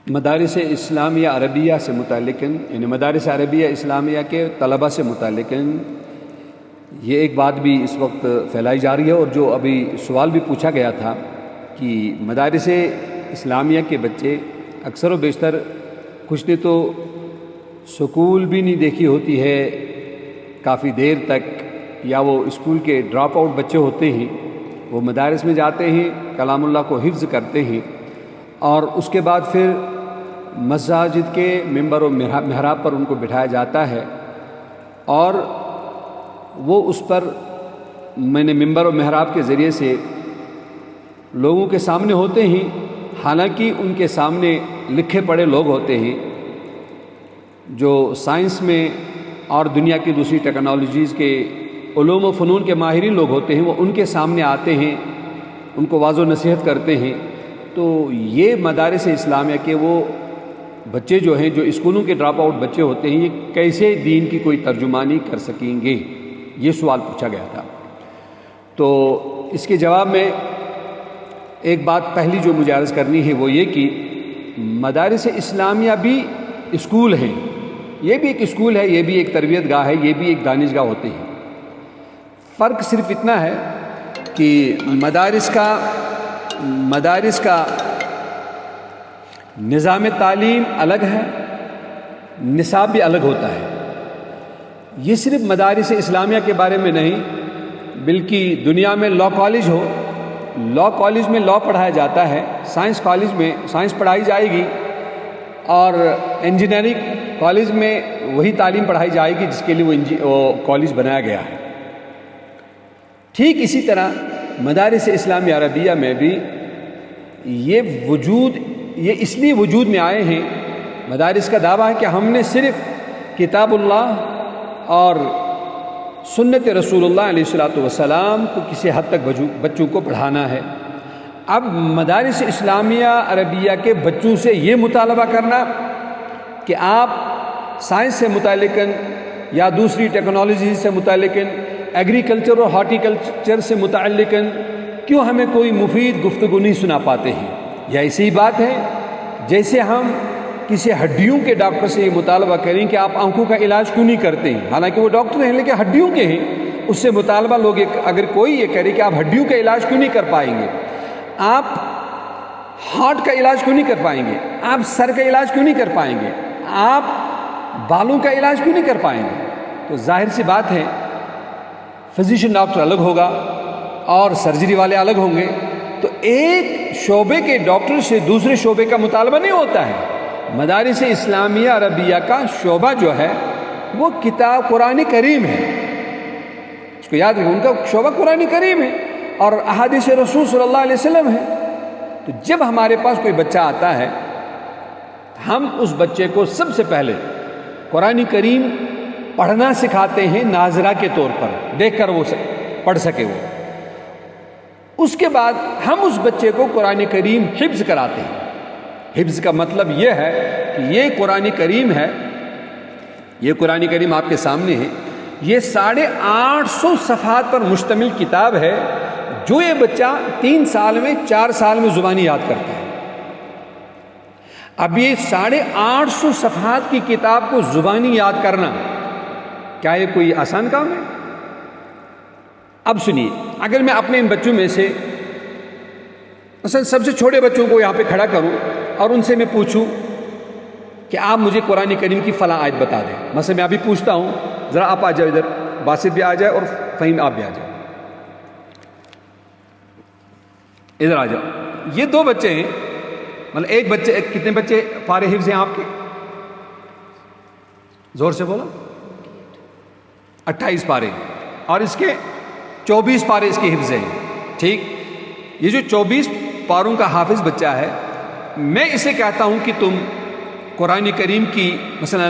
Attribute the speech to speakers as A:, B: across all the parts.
A: مدارس اسلامیہ عربیہ سے متعلق یعنی مدارس عربیہ اسلامیہ کے طلبہ سے متعلق یہ ایک بات بھی اس وقت پھیلائی جا رہی ہے، اور جو ابھی سوال بھی پوچھا گیا تھا کہ مدارس اسلامیہ کے بچے اکثر و بیشتر کچھ نے تو سکول بھی نہیں دیکھی ہوتی ہے کافی دیر تک، یا وہ اسکول کے ڈراپ آؤٹ بچے ہوتے ہیں، وہ مدارس میں جاتے ہیں، کلام اللہ کو حفظ کرتے ہیں، اور اس کے بعد پھر مساجد کے ممبر و محراب پر ان کو بٹھایا جاتا ہے، اور وہ اس پر ممبر و محراب کے ذریعے سے لوگوں کے سامنے ہوتے ہیں، حالانکہ ان کے سامنے لکھے پڑھے لوگ ہوتے ہیں جو سائنس میں اور دنیا کی دوسری ٹیکنالوجیز کے علوم و فنون کے ماہرین لوگ ہوتے ہیں، وہ ان کے سامنے آتے ہیں، ان کو واضح و نصیحت کرتے ہیں۔ تو یہ مدارس اسلامیہ کے وہ بچے جو ہیں، جو اسکولوں کے ڈراپ آؤٹ بچے ہوتے ہیں، یہ کیسے دین کی کوئی ترجمانی کر سکیں گے، یہ سوال پوچھا گیا تھا۔ تو اس کے جواب میں ایک بات پہلی جو مجھے عرض کرنی ہے وہ یہ کہ مدارس اسلامیہ بھی اسکول ہیں، یہ بھی ایک اسکول ہے، یہ بھی ایک تربیت گاہ ہے، یہ بھی ایک دانشگاہ ہوتے ہیں۔ فرق صرف اتنا ہے کہ مدارس کا نظام تعلیم الگ ہے، نصاب بھی الگ ہوتا ہے۔ یہ صرف مدارس اسلامیہ کے بارے میں نہیں، بلکہ دنیا میں لا کالج ہو، لا کالج میں لا پڑھایا جاتا ہے، سائنس کالج میں سائنس پڑھائی جائے گی، اور انجینئرنگ کالج میں وہی تعلیم پڑھائی جائے گی جس کے لیے وہ کالج بنایا گیا ہے۔ ٹھیک اسی طرح مدارس اسلامیہ عربیہ میں بھی یہ اس لیے وجود میں آئے ہیں، مدارس کا دعویٰ ہے کہ ہم نے صرف کتاب اللہ اور سنت رسول اللہ علیہ الصلوۃ والسلام کو کسی حد تک بچوں کو پڑھانا ہے۔ اب مدارس اسلامیہ عربیہ کے بچوں سے یہ مطالبہ کرنا کہ آپ سائنس سے متعلق یا دوسری ٹیکنالوجی سے متعلق، ایگریکلچر اور ہارٹیکلچر سے متعلق کیوں ہمیں کوئی مفید گفتگو نہیں سنا پاتے ہیں، یہ ایسی بات ہے جیسے ہم کسی ہڈیوں کے ڈاکٹر سے یہ مطالبہ کریں کہ آپ آنکھوں کا علاج کیوں نہیں کرتے ہیں، حالانکہ وہ ڈاکٹر ہیں لیکن ہڈیوں کے ہیں، اس سے مطالبہ لوگ اگر کوئی یہ کرے کہ آپ ہڈیوں کا علاج کیوں نہیں کر پائیں گے، آپ ہارٹ کا علاج کیوں نہیں کر پائیں گے، آپ سر کا علاج کیوں نہیں کر پائیں گے، آپ بالوں کا علاج کیوں نہیں کر پائیں گے، تو ظاہر سی بات ہے فزیشین ڈاکٹر الگ ہوگا اور سرجری والے الگ ہوں گے، تو ایک شعبے کے ڈاکٹر سے دوسرے شعبے کا مطالبہ نہیں ہوتا ہے۔ مدارس اسلامیہ عربیہ کا شعبہ جو ہے وہ کتاب قرآن کریم ہے، اس کو یاد رکھیں، ان کا شعبہ قرآن کریم ہے اور احادیث رسول صلی اللہ علیہ وسلم ہے۔ تو جب ہمارے پاس کوئی بچہ آتا ہے، ہم اس بچے کو سب سے پہلے قرآن کریم پڑھنا سکھاتے ہیں، ناظرہ کے طور پر دیکھ کر وہ پڑھ سکے وہ۔ اس کے بعد ہم اس بچے کو قرآن کریم حفظ کراتے ہیں۔ حفظ کا مطلب یہ ہے کہ یہ قرآن کریم ہے، یہ قرآن کریم آپ کے سامنے ہے، یہ 850 صفحات پر مشتمل کتاب ہے جو یہ بچہ 3 سال میں 4 سال میں زبانی یاد کرتا ہے۔ اب یہ 850 صفحات کی کتاب کو زبانی یاد کرنا کیا یہ کوئی آسان کام ہے؟ اب سنیے، اگر میں اپنے ان بچوں میں سے مثلا سب سے چھوٹے بچوں کو یہاں پہ کھڑا کروں اور ان سے میں پوچھوں کہ آپ مجھے قرآن کریم کی فلاں آیت بتا دیں، مثلا میں ابھی پوچھتا ہوں، ذرا آپ آ جاؤ ادھر، باسط بھی آ جائے اور فہیم آپ بھی آ جائے، ادھر آ جاؤ۔ یہ 2 بچے ہیں، مطلب ایک بچے، کتنے بچے پارے حفظ ہیں آپ کے؟ زور سے بولو۔ 28 پارے، اور اس کے 24 پارے اس کے حفظ ہیں، ٹھیک؟ یہ جو 24 پاروں کا حافظ بچہ ہے، میں اسے کہتا ہوں کہ تم قرآن کریم کی مثلا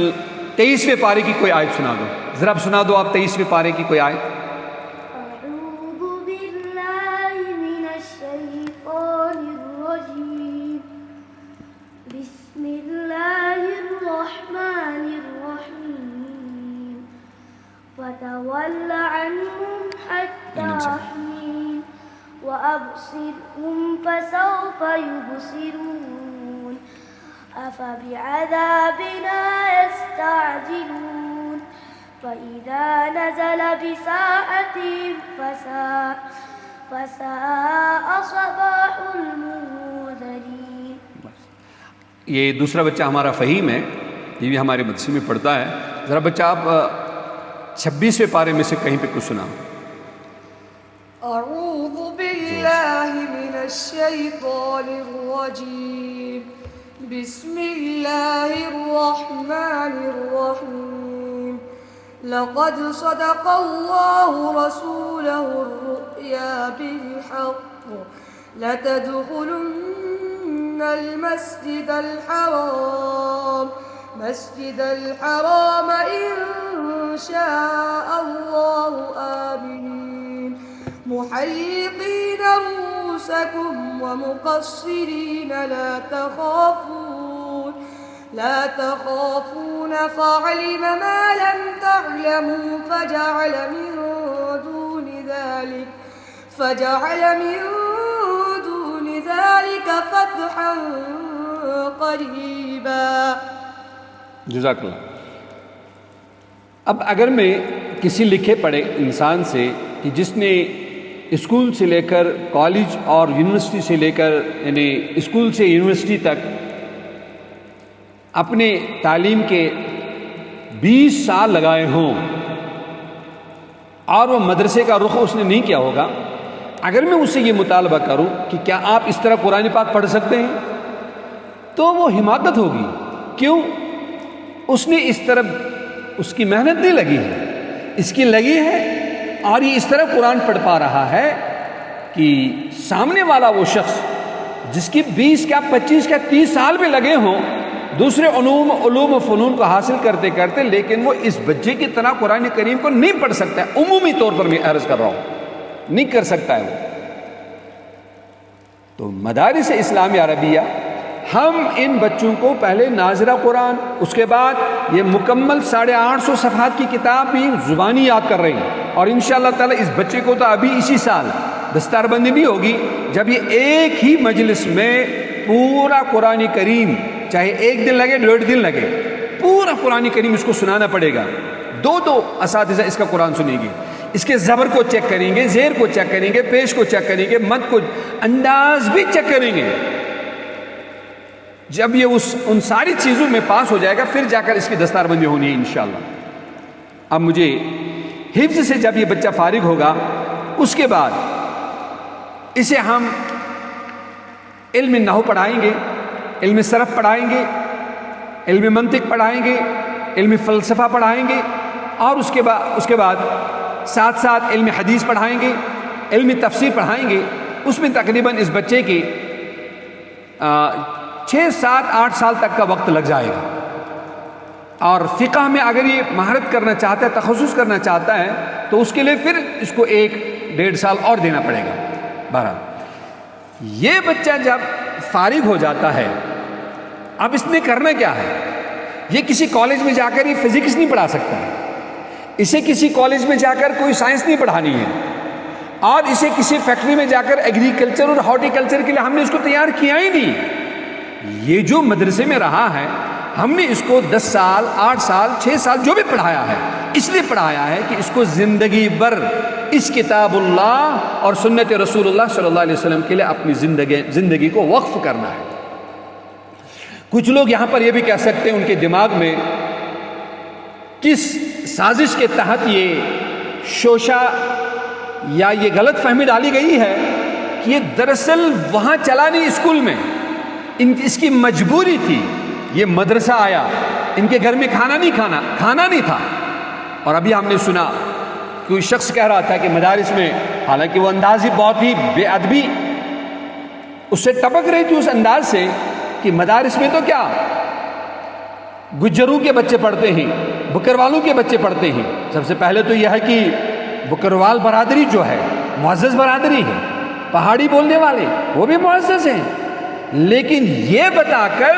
A: 23ویں پارے کی کوئی آیت سنا دو، ذرا اب سنا دو آپ 23ویں پارے کی کوئی آیت۔
B: اعوذ باللہ من الشیطان الرجیم، بسم اللہ الرحمن الرحیم، فتول عنهم حتى حين وأبصرهم فسوف يبصرون أفبعذابنا يستعجلون فإذا نزل بساحتهم فساء صباح المنذرين.
A: یہ دوسرا بچہ ہمارا فہیم ہے، یہ بھی ہمارے مدرسے میں پڑھتا ہے. ذرا بچہ آپ 26ویں پارے میں سے کہیں پہ کچھ سنا.
C: اعوذ باللہ من الشیطان الرجیم بسم اللہ الرحمن الرحیم لقد صدق اللہ رسوله الرؤيا بالحق لتدخلن المسجد الحرام إن شاء الله آمنين محلقين رؤوسكم ومقصرين لا تخافون فعلم ما لم تعلموا فجعل من دون ذلك فتحا قریبا.
A: جزاک اللہ. اب اگر میں کسی لکھے پڑھے انسان سے کہ جس نے اسکول سے لے کر کالج اور یونیورسٹی سے لے کر یعنی اسکول سے یونیورسٹی تک اپنے تعلیم کے 20 سال لگائے ہوں اور وہ مدرسے کا رخ اس نے نہیں کیا ہوگا، اگر میں اس سے یہ مطالبہ کروں کہ کیا آپ اس طرح قرآن پاک پڑھ سکتے ہیں تو وہ حماقت ہوگی. کیوں؟ اس نے اس طرح اس کی محنت نہیں لگی ہے، اس کی لگی ہے اور یہ اس طرح قرآن پڑھ پا رہا ہے کہ سامنے والا وہ شخص جس کی 20 کا 25 کا 30 سال بھی لگے ہوں دوسرے علوم و فنون کو حاصل کرتے کرتے، لیکن وہ اس بچے کی طرح قرآن کریم کو نہیں پڑھ سکتا ہے. عمومی طور پر میں عرض کر رہا ہوں نہیں کر سکتا ہے وہ. تو مدارس اسلامی عربیہ ہم ان بچوں کو پہلے ناظرہ قرآن، اس کے بعد یہ مکمل 850 صفحات کی کتاب بھی زبانی یاد کر رہے ہیں، اور انشاءاللہ تعالی اس بچے کو تو ابھی اسی سال دستار بندی بھی ہوگی جب یہ ایک ہی مجلس میں پورا قرآن کریم، چاہے 1 دن لگے 1.5 دن لگے، پورا قرآن کریم اس کو سنانا پڑے گا. 2 اساتذہ اس کا قرآن سنیں گے، اس کے زبر کو چیک کریں گے، زیر کو چیک کریں گے، پیش کو چیک کریں گے، مد کو، انداز بھی چیک کریں گے. جب یہ ان ساری چیزوں میں پاس ہو جائے گا پھر جا کر اس کی دستار بندی ہونی ہے انشاءاللہ. اب مجھے حفظ سے جب یہ بچہ فارغ ہوگا اس کے بعد اسے ہم علم نحو پڑھائیں گے، علم صرف پڑھائیں گے، علم منطق پڑھائیں گے، علم فلسفہ پڑھائیں گے، اور اس کے بعد ساتھ ساتھ علم حدیث پڑھائیں گے، علم تفسیر پڑھائیں گے. اس میں تقریباً اس بچے کی 6 7 8 سال تک کا وقت لگ جائے گا. اور فقہ میں اگر یہ مہارت کرنا چاہتا ہے، تخصص کرنا چاہتا ہے تو اس کے لیے پھر اس کو 1-1.5 سال اور دینا پڑے گا. بہرحال یہ بچہ جب فارغ ہو جاتا ہے اب اس نے کرنا کیا ہے؟ یہ کسی کالج میں جا کر یہ فزکس نہیں پڑھا سکتا ہے، اسے کسی کالج میں جا کر کوئی سائنس نہیں پڑھانی ہے، اور اسے کسی فیکٹری میں جا کر ایگریکلچر اور ہارٹیکلچر کے لیے ہم نے اس کو تیار کیا ہی نہیں. یہ جو مدرسے میں رہا ہے ہم نے اس کو 10 سال 8 سال 6 سال جو بھی پڑھایا ہے اس لیے پڑھایا ہے کہ اس کو زندگی بھر اس کتاب اللہ اور سنت رسول اللہ صلی اللہ علیہ وسلم کے لیے اپنی زندگی کو وقف کرنا ہے. کچھ لوگ یہاں پر یہ بھی کہہ سکتے ہیں ان کے دماغ میں کس سازش کے تحت یہ شوشہ یا یہ غلط فہمی ڈالی گئی ہے کہ یہ دراصل وہاں چلا نہیں، اسکول میں اس کی مجبوری تھی. یہ مدرسہ آیا، ان کے گھر میں کھانا نہیں تھا. اور ابھی ہم نے سنا کوئی شخص کہہ رہا تھا کہ مدارس میں، حالانکہ وہ انداز ہی بہت ہی بے ادبی اس سے ٹپک رہی تھی اس انداز سے کہ مدارس میں تو کیا گجروں کے بچے پڑھتے ہیں، بکروالوں کے بچے پڑھتے ہیں. سب سے پہلے تو یہ ہے کہ بکروال برادری جو ہے معزز برادری ہے، پہاڑی بولنے والے وہ بھی معزز ہیں، لیکن یہ بتا کر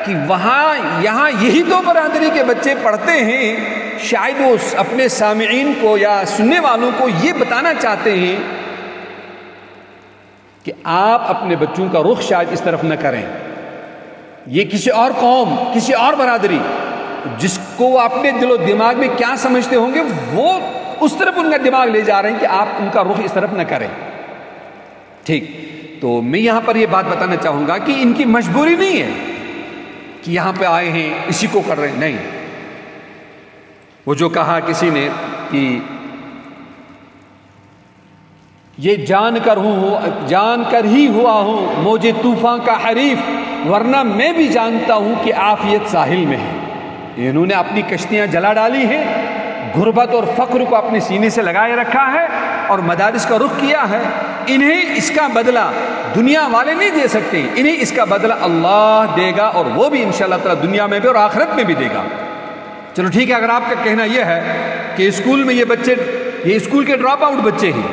A: کہ یہاں یہی تو برادری کے بچے پڑھتے ہیں، شاید وہ اپنے سامعین کو یا سننے والوں کو یہ بتانا چاہتے ہیں کہ آپ اپنے بچوں کا رخ شاید اس طرف نہ کریں. یہ کسی اور قوم، کسی اور برادری جس کو وہ اپنے دل و دماغ میں کیا سمجھتے ہوں گے، وہ اس طرف ان کا دماغ لے جا رہے ہیں کہ آپ ان کا رخ اس طرف نہ کریں. ٹھیک، تو میں یہاں پر یہ بات بتانا چاہوں گا کہ ان کی مجبوری نہیں ہے کہ یہاں پہ آئے ہیں اسی کو کر رہے ہیں، نہیں. وہ جو کہا کسی نے کہ یہ جان کر ہی ہوا ہوں موجے طوفان کا حریف، ورنہ میں بھی جانتا ہوں کہ عافیت ساحل میں ہے. انہوں نے اپنی کشتیاں جلا ڈالی ہیں، غربت اور فقر کو اپنے سینے سے لگائے رکھا ہے اور مدارس کا رخ کیا ہے. انہیں اس کا بدلہ دنیا والے نہیں دے سکتے، انہیں اس کا بدلہ اللہ دے گا، اور وہ بھی انشاءاللہ تعالی دنیا میں بھی اور آخرت میں بھی دے گا. چلو ٹھیک ہے، اگر آپ کا کہنا یہ ہے کہ اسکول میں یہ بچے، یہ اسکول کے ڈراپ آؤٹ بچے ہیں،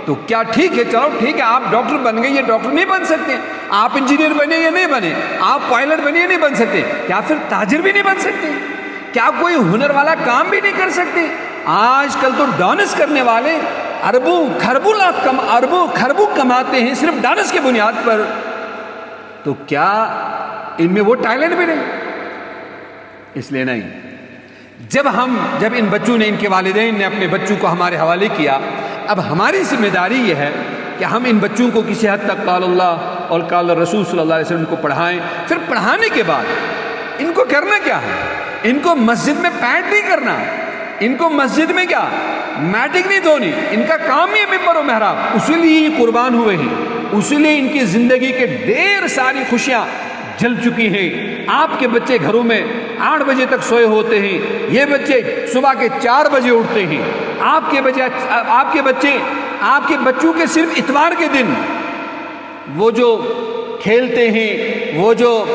A: تو کیا ٹھیک ہے، چلو ٹھیک ہے، آپ ڈاکٹر بن گئے، یہ ڈاکٹر نہیں بن سکتے. آپ انجینئر بنے یا نہیں بنے، آپ پائلٹ بنے یا نہیں بن سکتے، کیا پھر تاجر بھی نہیں بن سکتے؟ کیا کوئی ہنر والا کام بھی نہیں کر سکتے؟ آج کل تو ڈانس کرنے والے اربوں خربوں کماتے ہیں صرف ڈانس کی بنیاد پر. تو کیا ان میں وہ ٹیلنٹ بھی نہیں؟ اس لیے نہیں. جب ان بچوں نے، ان کے والدین نے اپنے بچوں کو ہمارے حوالے کیا، اب ہماری ذمہ داری یہ ہے کہ ہم ان بچوں کو کسی حد تک قال اللہ اور قال رسول صلی اللہ علیہ وسلم کو پڑھائیں. پھر پڑھانے کے بعد ان کو کرنا کیا ہے؟ ان کو مسجد میں پینٹ نہیں کرنا، ان کو مسجد میں کیا میٹنگ نہیں دھونی، ان کا کام ہی ممبر و محراب. اسی لیے یہ قربان ہوئے ہیں، اسی لیے ان کی زندگی کے ڈھیر ساری خوشیاں جل چکی ہیں. آپ کے بچے گھروں میں 8 بجے تک سوئے ہوتے ہیں، یہ بچے صبح کے 4 بجے اٹھتے ہیں. آپ کے بچوں کے صرف اتوار کے دن وہ جو کھیلتے ہیں، وہ جو